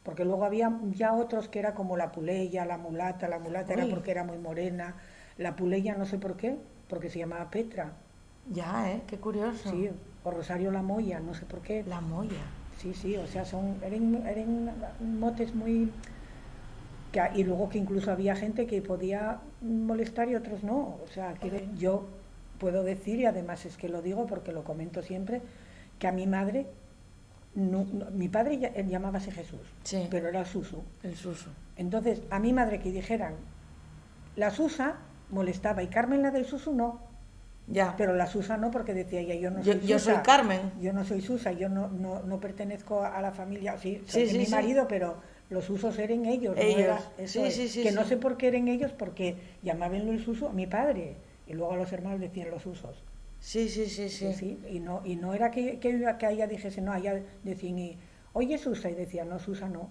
porque luego había ya otros que era como la puleya, la mulata era Uy, porque era muy morena, la puleya no sé por qué, porque se llamaba Petra, ya, qué curioso. sí, o Rosario la Moya, no sé por qué, La Moya. sí, sí, o sea, eran motes muy... y luego que incluso había gente que podía molestar y otros no, o sea, yo puedo decir, y además es que lo digo porque lo comento siempre, que a mi madre, mi padre llamábase Jesús, Sí, pero era Susu. el Suso. Entonces, a mi madre que dijeran la Susa molestaba y Carmen la del Susu no. Ya. Pero la Susa no, porque decía ella, yo no Yo, soy yo soy Susa, Carmen. yo no soy Susa, yo no pertenezco a la familia, sí, soy Sí, de sí, mi sí. marido, pero los usos eran ellos, no Ellos. era, eso Sí, es, sí, sí, que no sí. sé por qué eran ellos, porque llamaban el Suso a mi padre, y luego a los hermanos decían los usos. Sí, sí, sí, Sí, sí. sí, y no era que ella dijese, no, ella decían, oye Susa, y decía, no, Susa no,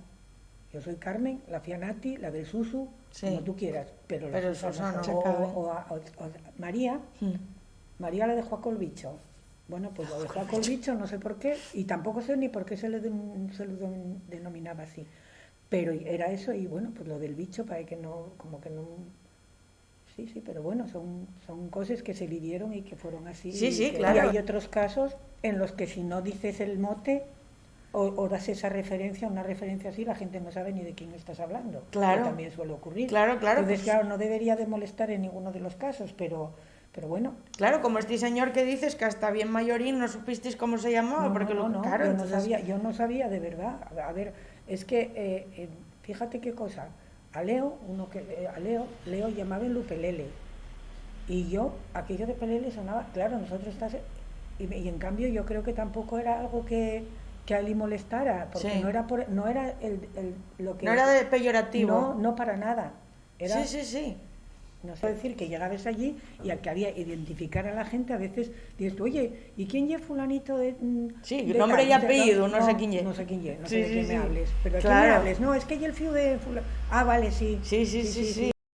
yo soy Carmen, la Fianati, la del Susu, como Sí. tú quieras, pero la Pero Susa no. Susana. O María, Mm. María la dejó a Colbicho. Bueno, pues lo dejó a Colbicho, no sé por qué, y tampoco sé ni por qué se lo denominaba así. Pero era eso, y bueno, pues lo del bicho, para que no, como que no. Sí, sí, pero bueno, son cosas que se vivieron y que fueron así. Sí, Y, sí, que, y claro. hay otros casos en los que si no dices el mote o das esa referencia, una referencia así, la gente no sabe ni de quién estás hablando, que Claro. también suele ocurrir. Claro, claro, Entonces, pues. claro, no debería de molestar en ninguno de los casos, pero bueno, Claro, como este señor que dices que hasta bien mayorín no supisteis cómo se llamaba, no, no, porque lo. no, no, Claro, entonces. yo no sabía de verdad. A ver, es que, fíjate qué cosa, Leo llamaba en Lupelele, y yo, aquello de Pelele sonaba, claro, nosotros estás, y en cambio yo creo que tampoco era algo que a él le molestara, porque Sí. no era lo No era que, de peyorativo. no, no para nada, Sí, era, sí, sí. no sé decir, que llegabas allí y al que había identificar a la gente, a veces dices, oye, ¿y quién es fulanito Sí, de nombre tal? y Dices, no, apellido, no sé no, quién es. no sé quién es, no sé Sí, de sí, quién me sí. hables, pero ¿de quién me Claro. hables? No, es que hay el fiu de fulano. Ah, vale, sí, Sí, sí, sí, sí, sí, sí. sí.